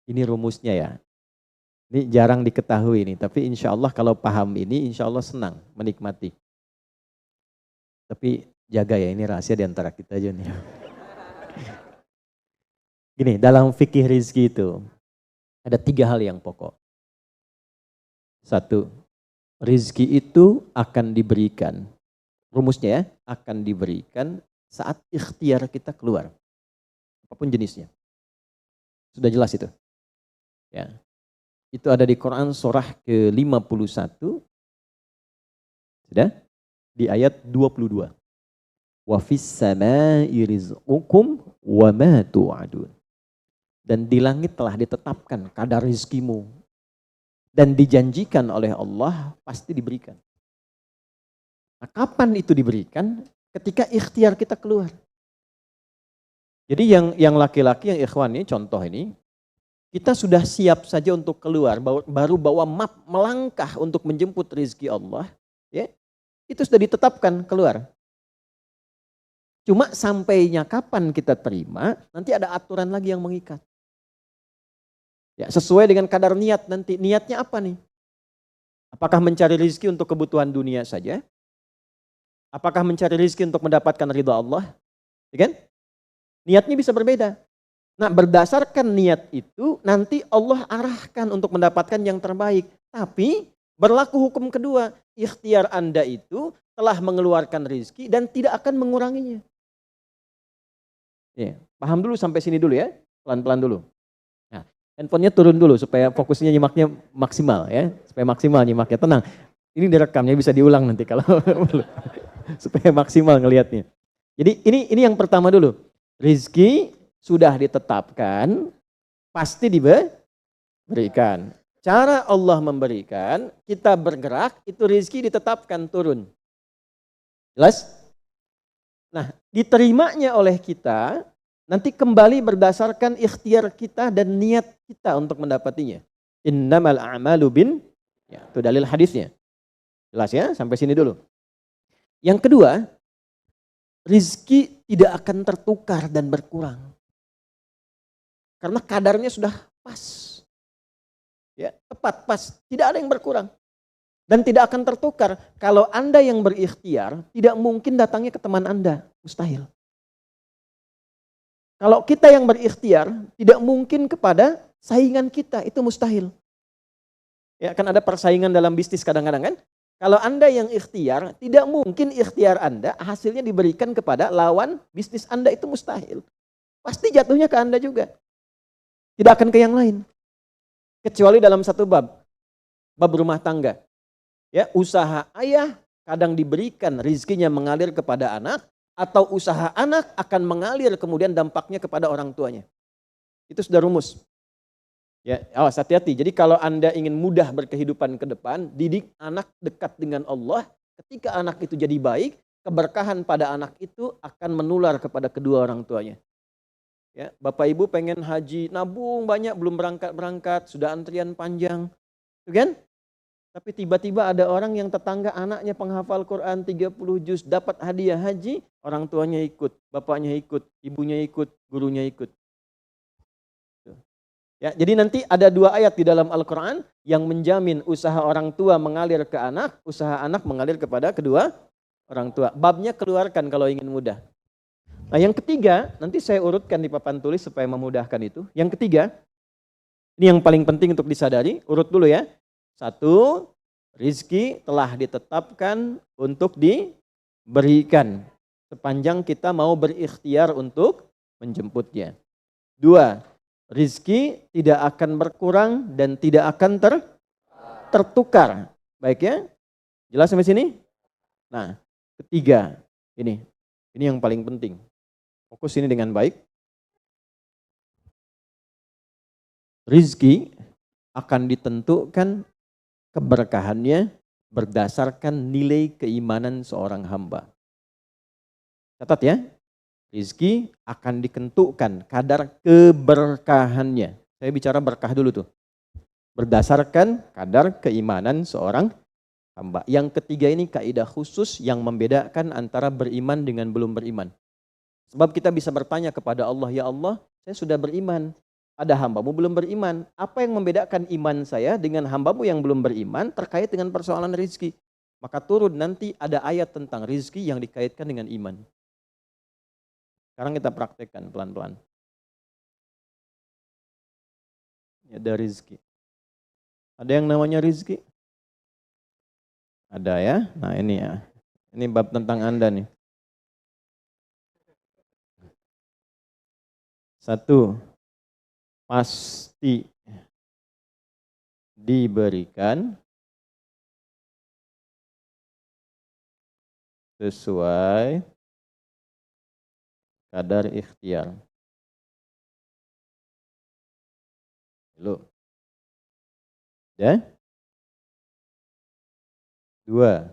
Ini rumusnya ya. Ini jarang diketahui nih, tapi insya Allah kalau paham ini, insya Allah senang menikmati. Tapi jaga ya, ini rahasia di antara kita aja nih. Gini, dalam fikih rizki itu ada 3 hal yang pokok. 1, rizki itu akan diberikan. Rumusnya ya, akan diberikan saat ikhtiar kita keluar. Apapun jenisnya. Sudah jelas itu. Ya. Itu ada di Quran surah ke-51. Sudah? Di ayat 22. Wa fis samaa'i rizqukum wa ma tu'adun. Dan di langit telah ditetapkan kadar rizkimu. Dan dijanjikan oleh Allah pasti diberikan. Nah, kapan itu diberikan? Ketika ikhtiar kita keluar. Jadi yang laki-laki, yang ikhwan ini, contoh ini, kita sudah siap saja untuk keluar, baru bawa map melangkah untuk menjemput rezeki Allah, ya, itu sudah ditetapkan keluar. Cuma sampainya kapan kita terima, nanti ada aturan lagi yang mengikat. Ya, sesuai dengan kadar niat nanti. Niatnya apa nih? Apakah mencari rezeki untuk kebutuhan dunia saja? Apakah mencari rezeki untuk mendapatkan ridha Allah? Ya kan? Niatnya bisa berbeda. Nah, berdasarkan niat itu nanti Allah arahkan untuk mendapatkan yang terbaik. Tapi berlaku hukum kedua, ikhtiar Anda itu telah mengeluarkan rezeki dan tidak akan menguranginya. Ya, paham dulu sampai sini dulu ya, pelan-pelan dulu. Nah, handphonenya turun dulu supaya fokusnya nyimaknya maksimal ya, supaya maksimal nyimaknya. Tenang, ini direkamnya bisa diulang nanti kalau supaya maksimal ngelihatnya. Jadi ini yang pertama dulu, rezeki sudah ditetapkan, pasti diberikan. Cara Allah memberikan, kita bergerak, itu rezeki ditetapkan turun. Jelas? Nah, diterimanya oleh kita, nanti kembali berdasarkan ikhtiar kita dan niat kita untuk mendapatinya. Innamal a'malu ya, itu dalil hadisnya. Jelas ya? Sampai sini dulu. Yang kedua, rezeki tidak akan tertukar dan berkurang. Karena kadarnya sudah pas. Ya, tepat, pas. Tidak ada yang berkurang. Dan tidak akan tertukar. Kalau Anda yang berikhtiar, tidak mungkin datangnya ke teman Anda. Mustahil. Kalau kita yang berikhtiar, tidak mungkin kepada saingan kita. Itu mustahil. Ya, kan ada persaingan dalam bisnis kadang-kadang kan. Kalau Anda yang ikhtiar, tidak mungkin ikhtiar Anda hasilnya diberikan kepada lawan bisnis Anda. Itu mustahil. Pasti jatuhnya ke Anda juga. Tidak akan ke yang lain. Kecuali dalam satu bab rumah tangga. Ya, usaha ayah kadang diberikan rizkinya mengalir kepada anak, atau usaha anak akan mengalir kemudian dampaknya kepada orang tuanya. Itu sudah rumus. Ya, awas hati-hati. Jadi kalau Anda ingin mudah berkehidupan ke depan, didik anak dekat dengan Allah. Ketika anak itu jadi baik, keberkahan pada anak itu akan menular kepada kedua orang tuanya. Ya, Bapak Ibu pengen haji, nabung banyak, belum berangkat, sudah antrian panjang. Itu kan? Tapi tiba-tiba ada orang yang tetangga anaknya penghafal Quran 30 juz, dapat hadiah haji, orang tuanya ikut, bapaknya ikut, ibunya ikut, gurunya ikut. Ya, jadi nanti ada 2 ayat di dalam Al-Quran yang menjamin usaha orang tua mengalir ke anak, usaha anak mengalir kepada kedua orang tua. Babnya keluarkan kalau ingin mudah. Nah, yang ketiga, nanti saya urutkan di papan tulis supaya memudahkan itu. Yang ketiga, ini yang paling penting untuk disadari, urut dulu ya. 1, rizki telah ditetapkan untuk diberikan sepanjang kita mau berikhtiar untuk menjemputnya. 2, rizki tidak akan berkurang dan tidak akan tertukar. Baik ya? Jelas sampai sini? Nah, ketiga, ini yang paling penting. Fokus ini dengan baik. Rizki akan ditentukan keberkahannya berdasarkan nilai keimanan seorang hamba. Catat ya, rizki akan ditentukan kadar keberkahannya. Saya bicara berkah dulu tuh. Berdasarkan kadar keimanan seorang hamba. Yang ketiga ini kaidah khusus yang membedakan antara beriman dengan belum beriman. Sebab kita bisa bertanya kepada Allah, ya Allah, saya sudah beriman. Ada hambamu belum beriman. Apa yang membedakan iman saya dengan hambamu yang belum beriman terkait dengan persoalan rizki? Maka turun nanti ada ayat tentang rizki yang dikaitkan dengan iman. Sekarang kita praktekkan pelan-pelan. Ada rizki. Ada yang namanya rizki? Ada ya. Nah ini ya. Ini bab tentang Anda nih. 1. Pasti diberikan sesuai kadar ikhtiar. Loh. Ya? 2.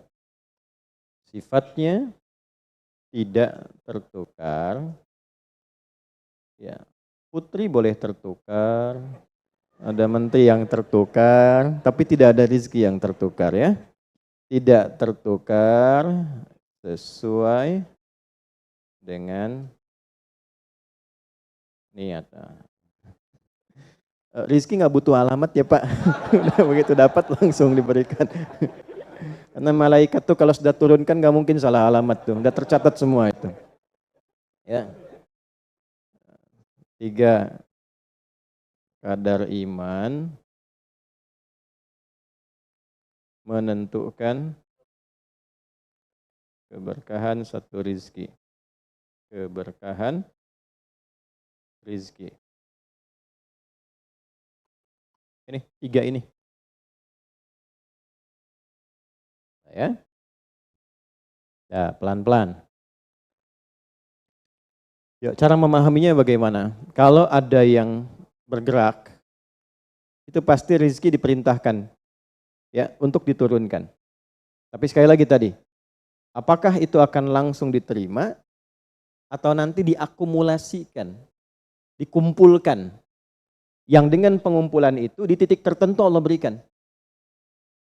Sifatnya tidak tertukar. Ya, putri boleh tertukar. Ada menteri yang tertukar, tapi tidak ada rezeki yang tertukar ya. Tidak tertukar sesuai dengan niat. Rizki nggak butuh alamat ya Pak. Begitu dapat langsung diberikan. Karena malaikat tuh kalau sudah turunkan nggak mungkin salah alamat tuh. Udah tercatat semua itu. Ya. 3. Kadar iman menentukan keberkahan satu rizki. Keberkahan rizki. Ini 3 ini. Ya. Ya, pelan-pelan. Ya, cara memahaminya bagaimana? Kalau ada yang bergerak, itu pasti rezeki diperintahkan ya untuk diturunkan. Tapi sekali lagi tadi, apakah itu akan langsung diterima atau nanti diakumulasikan, dikumpulkan? Yang dengan pengumpulan itu di titik tertentu Allah berikan.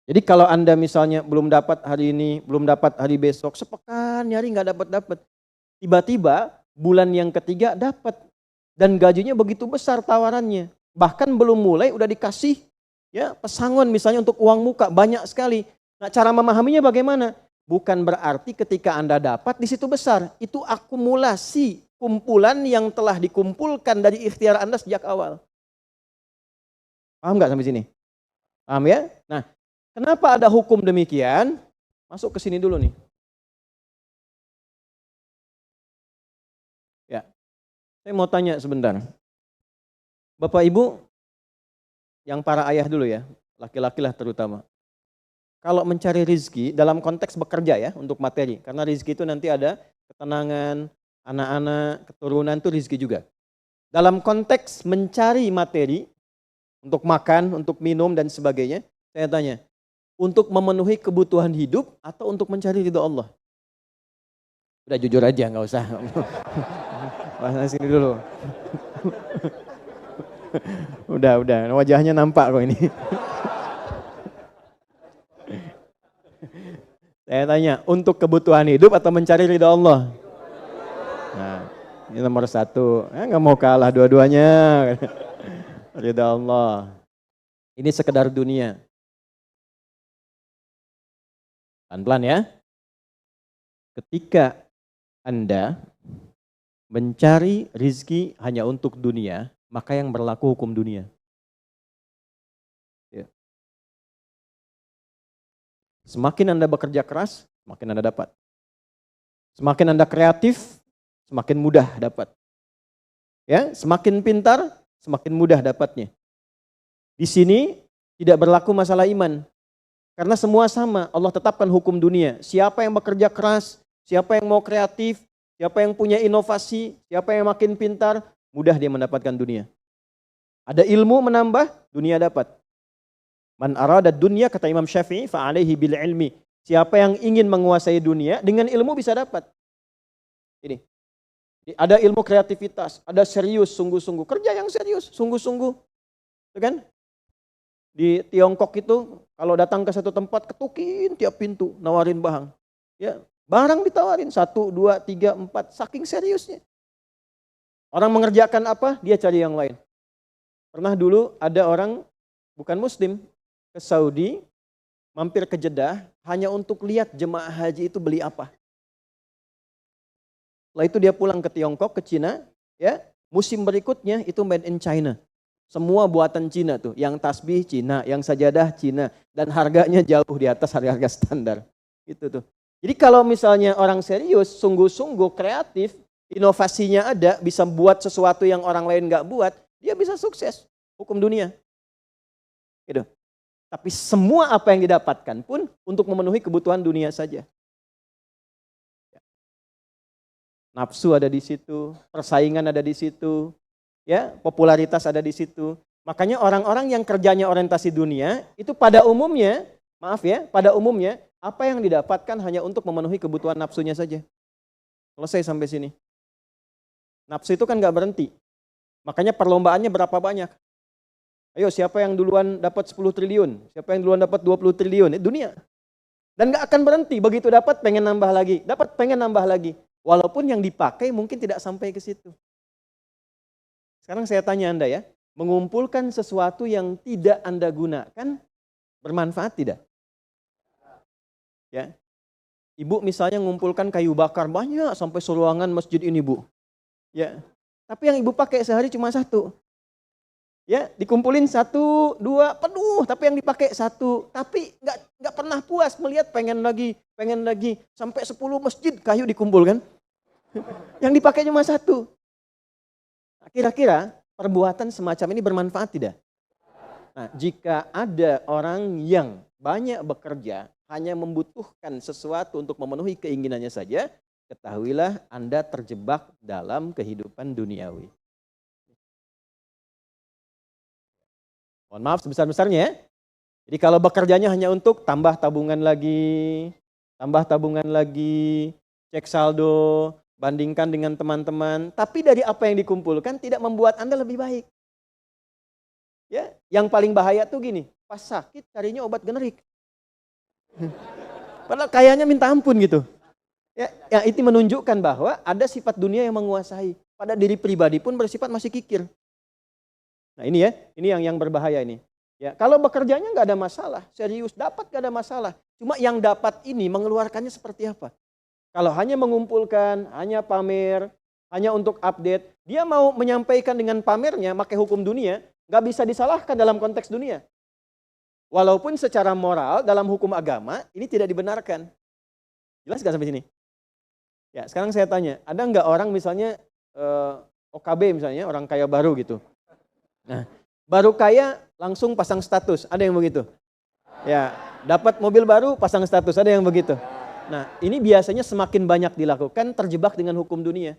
Jadi kalau Anda misalnya belum dapat hari ini, belum dapat hari besok, sepekan nyari nggak dapat. Tiba-tiba bulan yang ketiga dapat dan gajinya begitu besar tawarannya. Bahkan belum mulai udah dikasih ya pesangon misalnya untuk uang muka banyak sekali. Nah, cara memahaminya bagaimana? Bukan berarti ketika Anda dapat di situ besar, itu akumulasi kumpulan yang telah dikumpulkan dari ikhtiar Anda sejak awal. Paham nggak sampai sini? Paham ya? Nah, kenapa ada hukum demikian? Masuk ke sini dulu nih. Ya, saya mau tanya sebentar. Bapak Ibu, yang para ayah dulu ya, laki-laki lah terutama. Kalau mencari rizki dalam konteks bekerja ya, untuk materi. Karena rizki itu nanti ada ketenangan, anak-anak, keturunan itu rizki juga. Dalam konteks mencari materi, untuk makan, untuk minum dan sebagainya, saya tanya, untuk memenuhi kebutuhan hidup atau untuk mencari ridho Allah? Udah jujur aja, nggak usah. Bahas sini dulu. Udah, wajahnya nampak kok ini. Saya tanya, untuk kebutuhan hidup atau mencari ridho Allah? Nah, ini nomor 1. Nggak mau kalah dua-duanya. Ridho Allah. Ini sekedar dunia. Pelan-pelan ya. Ketika Anda mencari rizki hanya untuk dunia, maka yang berlaku hukum dunia. Ya. Semakin Anda bekerja keras, semakin Anda dapat. Semakin Anda kreatif, semakin mudah dapat. Ya, semakin pintar, semakin mudah dapatnya. Di sini tidak berlaku masalah iman. Karena semua sama, Allah tetapkan hukum dunia. Siapa yang bekerja keras, siapa yang mau kreatif, siapa yang punya inovasi, siapa yang makin pintar, mudah dia mendapatkan dunia. Ada ilmu menambah, dunia dapat. Man arada dunya, kata Imam Syafi'i, fa'alaihi bil ilmi. Siapa yang ingin menguasai dunia, dengan ilmu bisa dapat. Ini. Ada ilmu kreativitas, ada serius, sungguh-sungguh. Kerja yang serius, sungguh-sungguh. Itu kan? Di Tiongkok itu kalau datang ke satu tempat ketukin tiap pintu nawarin barang. Ya, barang ditawarin 1, 2, 3, 4 saking seriusnya. Orang mengerjakan apa, dia cari yang lain. Pernah dulu ada orang bukan muslim ke Saudi, mampir ke Jeddah hanya untuk lihat jemaah haji itu beli apa. Setelah itu dia pulang ke Tiongkok, ke Cina, ya. Musim berikutnya itu made in China. Semua buatan Cina tuh, yang tasbih Cina, yang sajadah Cina, dan harganya jauh di atas harga-harga standar. Gitu tuh. Jadi kalau misalnya orang serius, sungguh-sungguh kreatif, inovasinya ada, bisa buat sesuatu yang orang lain nggak buat, dia bisa sukses. Hukum dunia. Gitu. Tapi semua apa yang didapatkan pun untuk memenuhi kebutuhan dunia saja. Nafsu ada di situ, persaingan ada di situ, ya, popularitas ada di situ. Makanya orang-orang yang kerjanya orientasi dunia itu pada umumnya, pada umumnya apa yang didapatkan hanya untuk memenuhi kebutuhan nafsunya saja. Selesai sampai sini. Nafsu itu kan nggak berhenti. Makanya perlombaannya berapa banyak? Ayo siapa yang duluan dapat 10 triliun? Siapa yang duluan dapat 20 triliun? Dunia. Dan nggak akan berhenti. Begitu dapat pengen nambah lagi. Dapat pengen nambah lagi. Walaupun yang dipakai mungkin tidak sampai ke situ. Sekarang saya tanya Anda ya. Mengumpulkan sesuatu yang tidak Anda gunakan bermanfaat tidak? Ya. Ibu misalnya mengumpulkan kayu bakar banyak sampai seruangan masjid ini, Bu. Ya. Tapi yang ibu pakai sehari cuma satu. Ya, dikumpulin 1, 2, penuh, tapi yang dipakai 1. Tapi nggak pernah puas melihat pengen lagi, sampai 10 masjid kayu dikumpulkan. Yang dipakai cuma 1. Kira-kira perbuatan semacam ini bermanfaat tidak? Nah, jika ada orang yang banyak bekerja, hanya membutuhkan sesuatu untuk memenuhi keinginannya saja, ketahuilah Anda terjebak dalam kehidupan duniawi. Mohon maaf sebesar-besarnya ya. Jadi kalau bekerjanya hanya untuk tambah tabungan lagi, cek saldo, bandingkan dengan teman-teman, tapi dari apa yang dikumpulkan tidak membuat Anda lebih baik. Ya, yang paling bahaya tuh gini, pas sakit carinya obat generik. Padahal kayaknya minta ampun gitu. Ya, itu menunjukkan bahwa ada sifat dunia yang menguasai. Pada diri pribadi pun bersifat masih kikir. Nah ini ya, ini yang berbahaya ini. Ya, kalau bekerjanya nggak ada masalah, serius dapat nggak ada masalah. Cuma yang dapat ini mengeluarkannya seperti apa? Kalau hanya mengumpulkan, hanya pamer, hanya untuk update, dia mau menyampaikan dengan pamernya, pakai hukum dunia, nggak bisa disalahkan dalam konteks dunia. Walaupun secara moral dalam hukum agama ini tidak dibenarkan. Jelas nggak sampai sini? Ya, sekarang saya tanya, ada nggak orang misalnya OKB misalnya, orang kaya baru gitu. Nah, baru kaya langsung pasang status, ada yang begitu? Ya, dapat mobil baru pasang status, ada yang begitu? Nah, ini biasanya semakin banyak dilakukan terjebak dengan hukum dunia.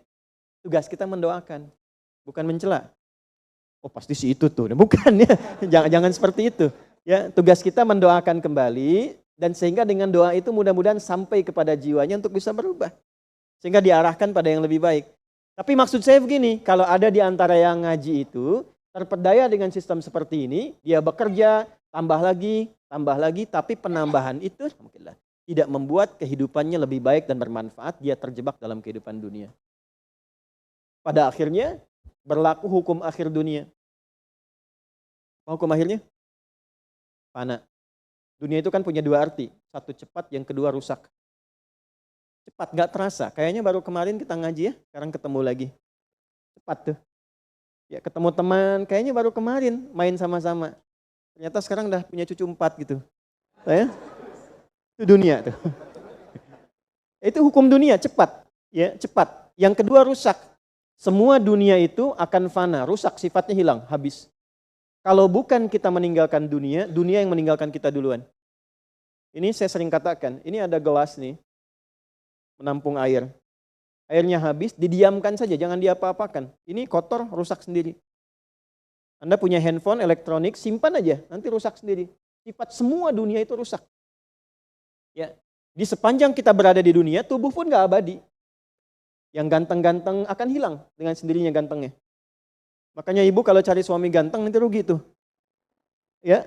Tugas kita mendoakan, bukan mencela. Oh pasti si itu tuh, bukan ya, jangan seperti itu. Ya, tugas kita mendoakan kembali dan sehingga dengan doa itu mudah-mudahan sampai kepada jiwanya untuk bisa berubah. Sehingga diarahkan pada yang lebih baik. Tapi maksud saya begini, kalau ada di antara yang ngaji itu terpedaya dengan sistem seperti ini, dia bekerja, tambah lagi, tapi penambahan itu tidak membuat kehidupannya lebih baik dan bermanfaat, dia terjebak dalam kehidupan dunia. Pada akhirnya berlaku hukum akhir dunia. Hukum akhirnya? Fana. Dunia itu kan punya 2 arti, satu cepat, yang kedua rusak. Cepat, gak terasa, kayaknya baru kemarin kita ngaji ya, sekarang ketemu lagi. Cepat tuh. Ya ketemu teman, kayaknya baru kemarin main sama-sama. Ternyata sekarang udah punya cucu 4 gitu. Ya? Itu dunia tuh. Itu hukum dunia, cepat. Ya, cepat. Yang kedua rusak. Semua dunia itu akan fana, rusak, sifatnya hilang, habis. Kalau bukan kita meninggalkan dunia, dunia yang meninggalkan kita duluan. Ini saya sering katakan, ini ada gelas nih, menampung air. Airnya habis, didiamkan saja, jangan diapa-apakan. Ini kotor, rusak sendiri. Anda punya handphone, elektronik, simpan aja, nanti rusak sendiri. Sifat semua dunia itu rusak. Ya, di sepanjang kita berada di dunia, tubuh pun gak abadi. Yang ganteng-ganteng akan hilang dengan sendirinya gantengnya. Makanya ibu kalau cari suami ganteng nanti rugi tuh. Ya,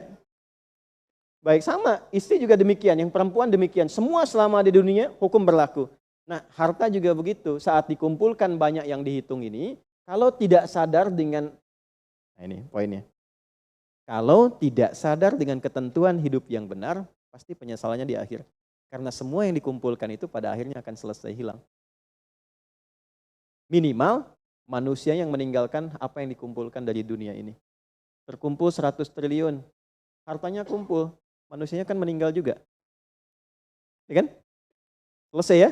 baik sama, istri juga demikian, yang perempuan demikian. Semua selama di dunia hukum berlaku. Nah, harta juga begitu. Saat dikumpulkan banyak yang dihitung ini, Kalau tidak sadar dengan, nah ini poinnya. Kalau tidak sadar dengan ketentuan hidup yang benar, pasti penyesalannya di akhir. Karena semua yang dikumpulkan itu pada akhirnya akan selesai hilang. Minimal manusia yang meninggalkan apa yang dikumpulkan dari dunia ini. Terkumpul 100 triliun, hartanya kumpul, manusianya kan meninggal juga. Ya kan? Selesai ya?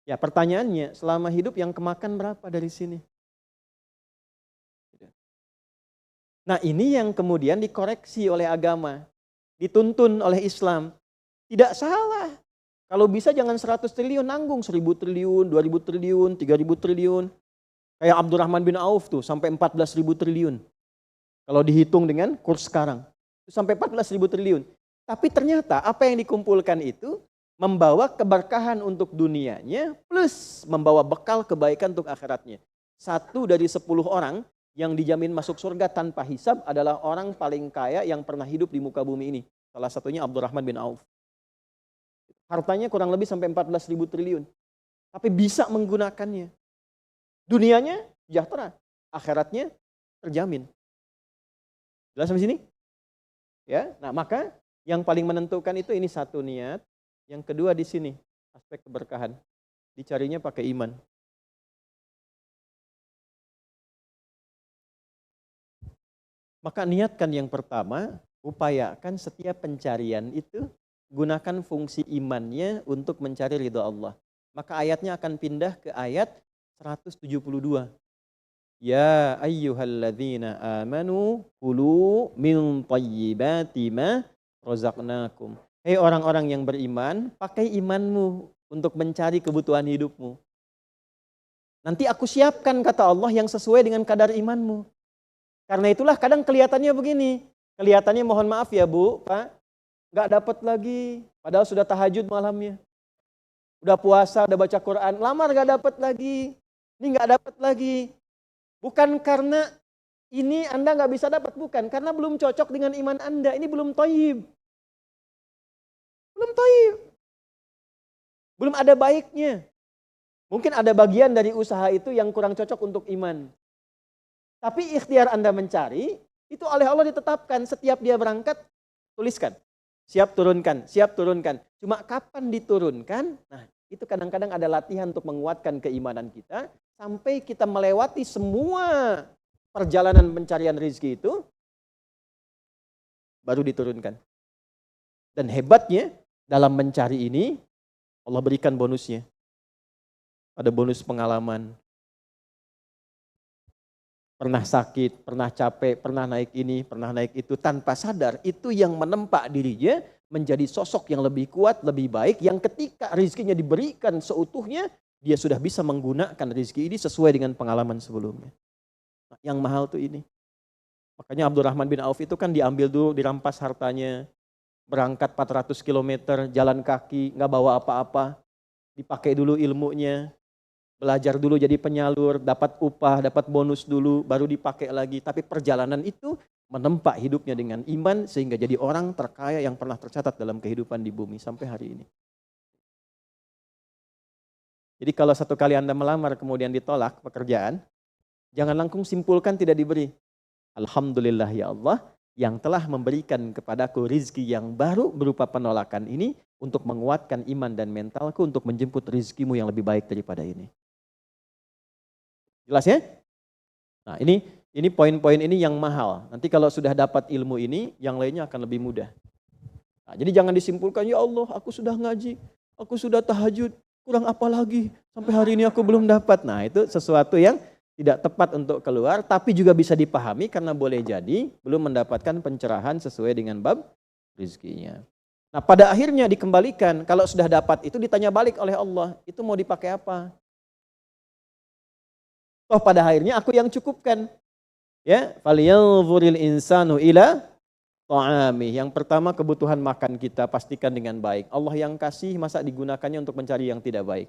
Ya pertanyaannya, selama hidup yang kemakan berapa dari sini? Nah ini yang kemudian dikoreksi oleh agama, dituntun oleh Islam. Tidak salah. Kalau bisa jangan 100 triliun, nanggung 1000 triliun, 2000 triliun, 3000 triliun. Kayak Abdurrahman bin Auf tuh sampai 14.000 triliun. Kalau dihitung dengan kurs sekarang, sampai 14.000 triliun. Tapi ternyata apa yang dikumpulkan itu membawa keberkahan untuk dunianya plus membawa bekal kebaikan untuk akhiratnya. 1 dari 10 orang yang dijamin masuk surga tanpa hisab adalah orang paling kaya yang pernah hidup di muka bumi ini. Salah satunya Abdurrahman bin Auf. Hartanya kurang lebih sampai 14.000 triliun. Tapi bisa menggunakannya. Dunianya sejahtera, akhiratnya terjamin. Jelas sampai sini? Ya, nah maka yang paling menentukan itu ini satu niat, yang kedua di sini aspek keberkahan. Dicarinya pakai iman. Maka niatkan yang pertama, upayakan setiap pencarian itu gunakan fungsi imannya untuk mencari ridha Allah. Maka ayatnya akan pindah ke ayat 172. Ya ayyuhalladzina amanu kulu min thayyibati ma razaqnakum. Hei orang-orang yang beriman, pakai imanmu untuk mencari kebutuhan hidupmu. Nanti aku siapkan, kata Allah, yang sesuai dengan kadar imanmu. Karena itulah kadang kelihatannya begini. Kelihatannya mohon maaf ya Bu, Pak, nggak dapat lagi. Padahal sudah tahajud malamnya. Udah puasa, udah baca Quran, lamar nggak dapat lagi. Ini nggak dapat lagi. Bukan karena ini Anda nggak bisa dapat, bukan. Karena belum cocok dengan iman Anda. Ini belum thayyib. Belum thayyib. Belum ada baiknya. Mungkin ada bagian dari usaha itu yang kurang cocok untuk iman. Tapi ikhtiar Anda mencari, itu oleh Allah ditetapkan. Setiap dia berangkat, tuliskan. Siap turunkan, siap turunkan. Cuma kapan diturunkan? Nah, itu kadang-kadang ada latihan untuk menguatkan keimanan kita. Sampai kita melewati semua perjalanan pencarian rezeki itu, baru diturunkan. Dan hebatnya, dalam mencari ini, Allah berikan bonusnya. Ada bonus pengalaman. Pernah sakit, pernah capek, pernah naik ini, pernah naik itu, tanpa sadar itu yang menempa dirinya menjadi sosok yang lebih kuat, lebih baik, yang ketika rezekinya diberikan seutuhnya, dia sudah bisa menggunakan rezeki ini sesuai dengan pengalaman sebelumnya. Nah, yang mahal tuh ini. Makanya Abdurrahman bin Auf itu kan diambil dulu, dirampas hartanya, berangkat 400 km, jalan kaki, nggak bawa apa-apa, dipakai dulu ilmunya, belajar dulu jadi penyalur, dapat upah, dapat bonus dulu, baru dipakai lagi. Tapi perjalanan itu menempa hidupnya dengan iman sehingga jadi orang terkaya yang pernah tercatat dalam kehidupan di bumi sampai hari ini. Jadi kalau satu kali Anda melamar kemudian ditolak pekerjaan, jangan langsung simpulkan tidak diberi. Alhamdulillah ya Allah yang telah memberikan kepadaku rizki yang baru berupa penolakan ini untuk menguatkan iman dan mentalku untuk menjemput rizkimu yang lebih baik daripada ini. Jelas ya? Nah ini poin-poin ini yang mahal. Nanti kalau sudah dapat ilmu ini, yang lainnya akan lebih mudah. Nah, jadi jangan disimpulkan, ya Allah aku sudah ngaji, aku sudah tahajud, kurang apa lagi, sampai hari ini aku belum dapat. Nah itu sesuatu yang tidak tepat untuk keluar, tapi juga bisa dipahami karena boleh jadi belum mendapatkan pencerahan sesuai dengan bab rezekinya. Nah pada akhirnya dikembalikan, kalau sudah dapat itu ditanya balik oleh Allah, itu mau dipakai apa? Toh pada akhirnya aku yang cukupkan. Ya, falyanzuril insanu ila ta'ami. Yang pertama kebutuhan makan kita pastikan dengan baik. Allah yang kasih, masa digunakannya untuk mencari yang tidak baik.